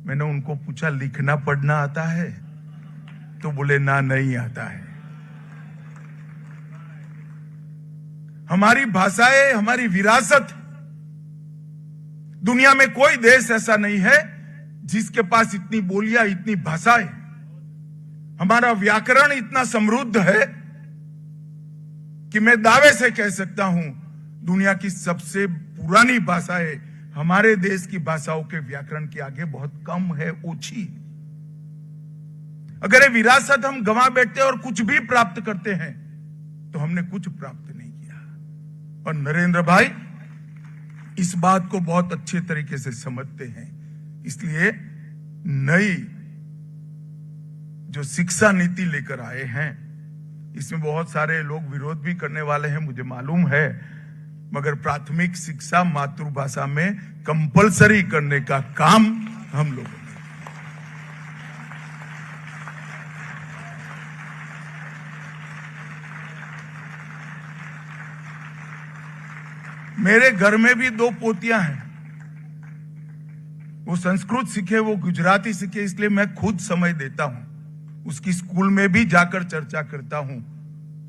मैंने उनको पूछा लिखना पढ़ना आता है? तो बोले ना, नहीं आता है। हमारी भाषाएं हमारी विरासत, दुनिया में कोई देश ऐसा नहीं है जिसके पास इतनी बोलियां, इतनी भाषाएं। हमारा व्याकरण इतना समृद्ध है कि मैं दावे से कह सकता हूं दुनिया की सबसे पुरानी भाषाएं हमारे देश की भाषाओं के व्याकरण के आगे बहुत कम है, ओछी। अगर ये विरासत हम गंवा बैठते और कुछ भी प्राप्त करते हैं तो हमने कुछ प्राप्त नहीं किया। और नरेंद्र भाई इस बात को बहुत अच्छे तरीके से समझते हैं, इसलिए नई जो शिक्षा नीति लेकर आए हैं, इसमें बहुत सारे लोग विरोध भी करने वाले हैं, मुझे मालूम है, मगर प्राथमिक शिक्षा मातृभाषा में कंपलसरी करने का काम हम लोगों ने। मेरे घर में भी 2 पोतियां हैं, वो संस्कृत सीखे, वो गुजराती सीखे, इसलिए मैं खुद समय देता हूं। उसकी स्कूल में भी जाकर चर्चा करता हूं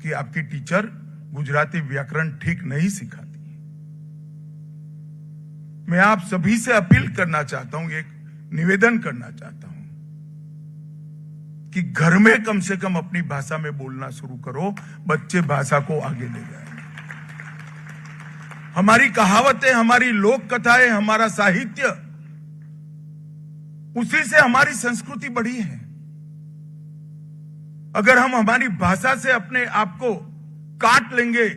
कि आपकी टीचर गुजराती व्याकरण ठीक नहीं सिखाती। मैं आप सभी से अपील करना चाहता हूं, एक निवेदन करना चाहता हूं कि घर में कम से कम अपनी भाषा में बोलना शुरू करो, बच्चे भाषा को आगे ले जाए। हमारी कहावतें, हमारी लोक कथाएं, हमारा साहित्य, उसी से हमारी संस्कृति बढ़ी है। अगर हम हमारी भाषा से अपने आप को काट लेंगे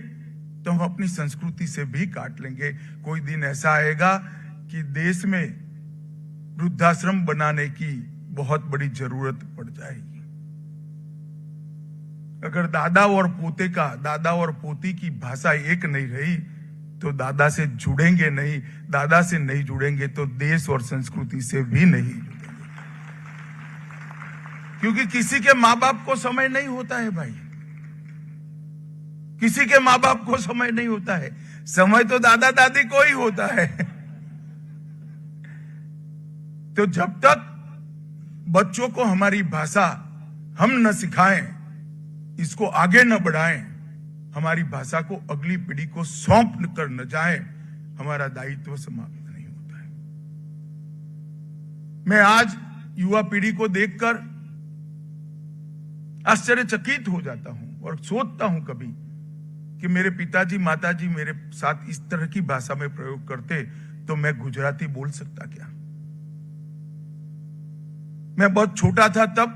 तो हम अपनी संस्कृति से भी काट लेंगे। कोई दिन ऐसा आएगा कि देश में वृद्धाश्रम बनाने की बहुत बड़ी जरूरत पड़ जाएगी। अगर दादा और पोती की भाषा एक नहीं रही तो दादा से जुड़ेंगे नहीं, दादा से नहीं जुड़ेंगे तो देश और संस्कृति से भी नहीं जुड़ेंगे। क्योंकि किसी के माँ बाप को समय नहीं होता है भाई, किसी के माँ बाप को समय नहीं होता है, समय तो दादा दादी को ही होता है। तो जब तक बच्चों को हमारी भाषा हम न सिखाएं, इसको आगे न बढ़ाएं, हमारी भाषा को अगली पीढ़ी को सौंप कर न जाए, हमारा दायित्व समाप्त नहीं होता है। मैं आज युवा पीढ़ी को देखकर आश्चर्यचकित हो जाता हूं और सोचता हूं कभी कि मेरे पिताजी माताजी मेरे साथ इस तरह की भाषा में प्रयोग करते तो मैं गुजराती बोल सकता क्या? मैं बहुत छोटा था तब,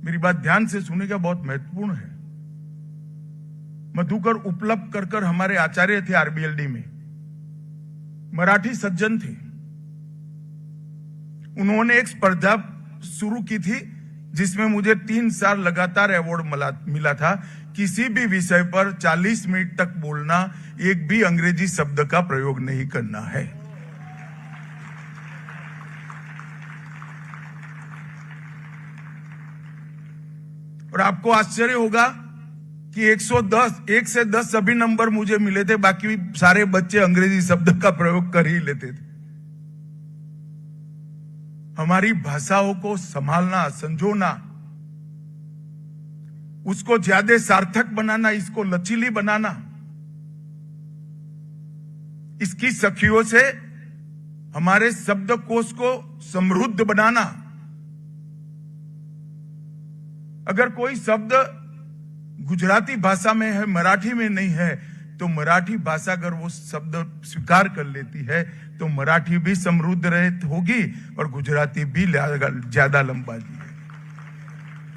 मेरी बात ध्यान से सुनिएगा, बहुत महत्वपूर्ण है। मधुकर उपलब्ध कर हमारे आचार्य थे आरबीएलडी में, मराठी सज्जन थे। उन्होंने एक स्पर्धा शुरू की थी जिसमें मुझे 3 साल लगातार अवार्ड मिला था। किसी भी विषय पर 40 मिनट तक बोलना, एक भी अंग्रेजी शब्द का प्रयोग नहीं करना है। और आपको आश्चर्य होगा कि 1 से 10 सभी नंबर मुझे मिले थे, बाकी सारे बच्चे अंग्रेजी शब्द का प्रयोग कर ही लेते थे। हमारी भाषाओं को संभालना, संजोना, उसको ज्यादा सार्थक बनाना, इसको लचीली बनाना, इसकी सखियों से हमारे शब्दकोश को समृद्ध बनाना। अगर कोई शब्द गुजराती भाषा में है, मराठी में नहीं है, तो मराठी भाषा अगर वो शब्द स्वीकार कर लेती है तो मराठी भी समृद्ध होगी और गुजराती भी ज्यादा लंबा जी।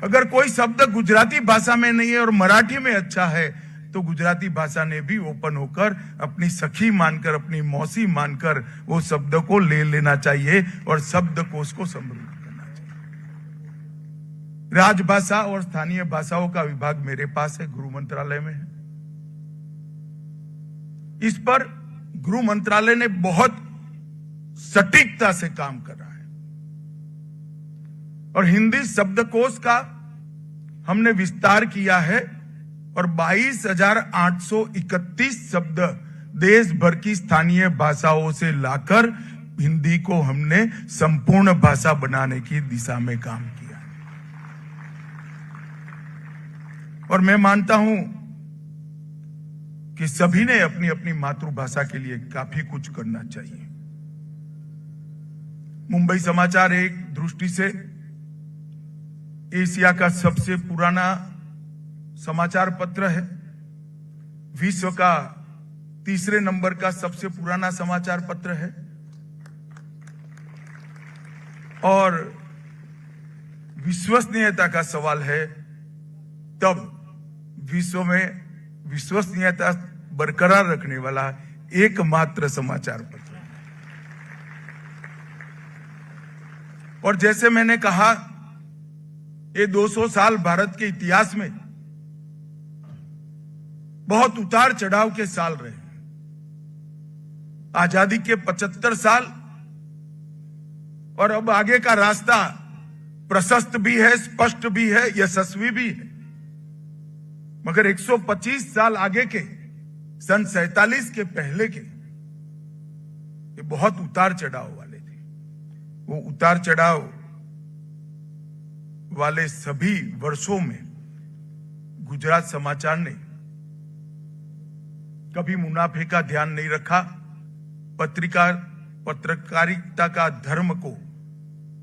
अगर कोई शब्द गुजराती भाषा में नहीं है और मराठी में अच्छा है तो गुजराती भाषा ने भी ओपन होकर अपनी सखी मानकर, अपनी मौसी मानकर वो शब्द को ले लेना चाहिए और शब्दकोश को समृद्ध करना चाहिए। राजभाषा और स्थानीय भाषाओं का विभाग मेरे पास है, गृह मंत्रालय में है। इस पर गृह मंत्रालय ने बहुत सटीकता से काम कर रहा है और हिंदी शब्दकोश का हमने विस्तार किया है और 22,831 शब्द देश भर की स्थानीय भाषाओं से लाकर हिंदी को हमने संपूर्ण भाषा बनाने की दिशा में काम किया। और मैं मानता हूं कि सभी ने अपनी अपनी मातृभाषा के लिए काफी कुछ करना चाहिए। मुंबई समाचार एक दृष्टि से एशिया का सबसे पुराना समाचार पत्र है, विश्व का तीसरे नंबर का सबसे पुराना समाचार पत्र है और विश्वसनीयता का सवाल है तब विश्व में विश्वसनीयता बरकरार रखने वाला एकमात्र समाचार पत्र है। और जैसे मैंने कहा, ये 200 साल भारत के इतिहास में बहुत उतार चढ़ाव के साल रहे। आजादी के 75 साल और अब आगे का रास्ता प्रशस्त भी है, स्पष्ट भी है, यशस्वी भी है। मगर 125 साल आगे के सन 47 के पहले के ये बहुत उतार चढ़ाव वाले थे। वो उतार चढ़ाव वाले सभी वर्षों में गुजरात समाचार ने कभी मुनाफे का ध्यान नहीं रखा, पत्रकारिता का धर्म को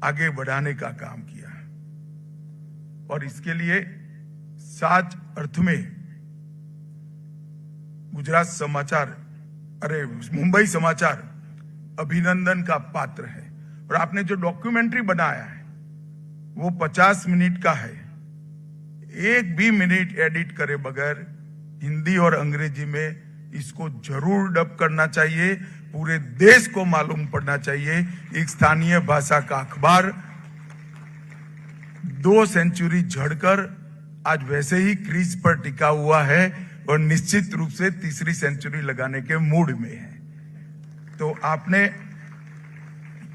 आगे बढ़ाने का काम किया और इसके लिए सच अर्थ में गुजरात समाचार मुंबई समाचार अभिनंदन का पात्र है। और आपने जो डॉक्यूमेंट्री बनाया है वो 50 मिनट का है। एक भी मिनट एडिट करे बगैर हिंदी और अंग्रेजी में इसको जरूर डब करना चाहिए। पूरे देश को मालूम पड़ना चाहिए। एक स्थानीय भाषा का अखबार 2 सेंचुरी झड़कर आज वैसे ही क्रीज पर टिका हुआ है और निश्चित रूप से तीसरी सेंचुरी लगाने के मूड में है। तो आपने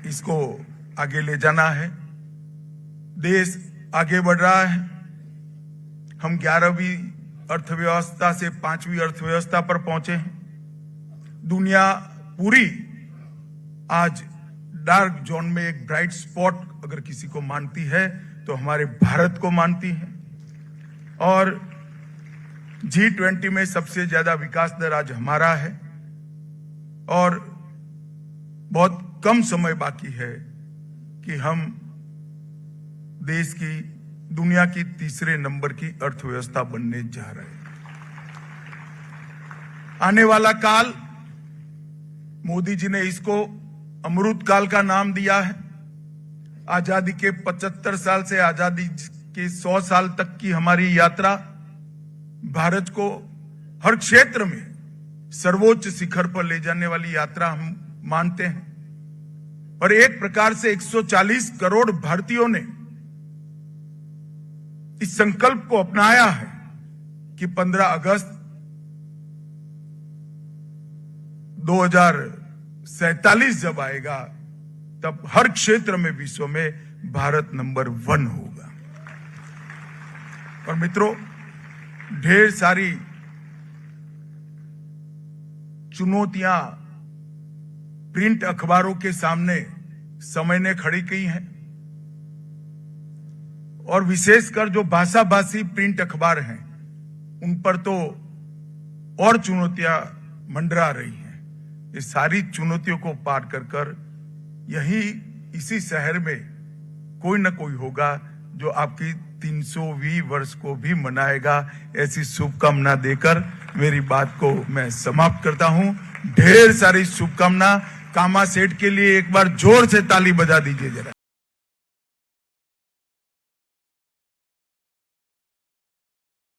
इसको आगे ले जाना है। देश आगे बढ़ रहा है। हम 11वीं अर्थव्यवस्था से 5वीं अर्थव्यवस्था पर पहुंचे हैं। दुनिया पूरी आज डार्क जोन में एक ब्राइट स्पॉट अगर किसी को मानती है तो हमारे भारत को मानती है। और G20 में सबसे ज्यादा विकास दर आज हमारा है और बहुत कम समय बाकी है कि हम देश की दुनिया की तीसरे नंबर की अर्थव्यवस्था बनने जा रहे हैं। आने वाला काल मोदी जी ने इसको अमृत काल का नाम दिया है। आजादी के 75 साल से आजादी के 100 साल तक की हमारी यात्रा भारत को हर क्षेत्र में सर्वोच्च शिखर पर ले जाने वाली यात्रा हम मानते हैं। और एक प्रकार से 140 करोड़ भारतीयों ने इस संकल्प को अपनाया है कि 15 अगस्त 2047 जब आएगा तब हर क्षेत्र में विश्व में भारत नंबर 1 होगा। और मित्रों, ढेर सारी चुनौतियां प्रिंट अखबारों के सामने समय ने खड़ी की हैं और विशेषकर जो भाषा भाषी प्रिंट अखबार हैं उन पर तो और चुनौतियां मंडरा रही हैं। ये सारी चुनौतियों को पार कर इसी शहर में कोई न कोई होगा जो आपकी 300वीं वर्ष को भी मनाएगा। ऐसी शुभकामना देकर मेरी बात को मैं समाप्त करता हूं। ढेर सारी शुभकामना। कामा सेठ के लिए एक बार जोर से ताली बजा दीजिए जरा।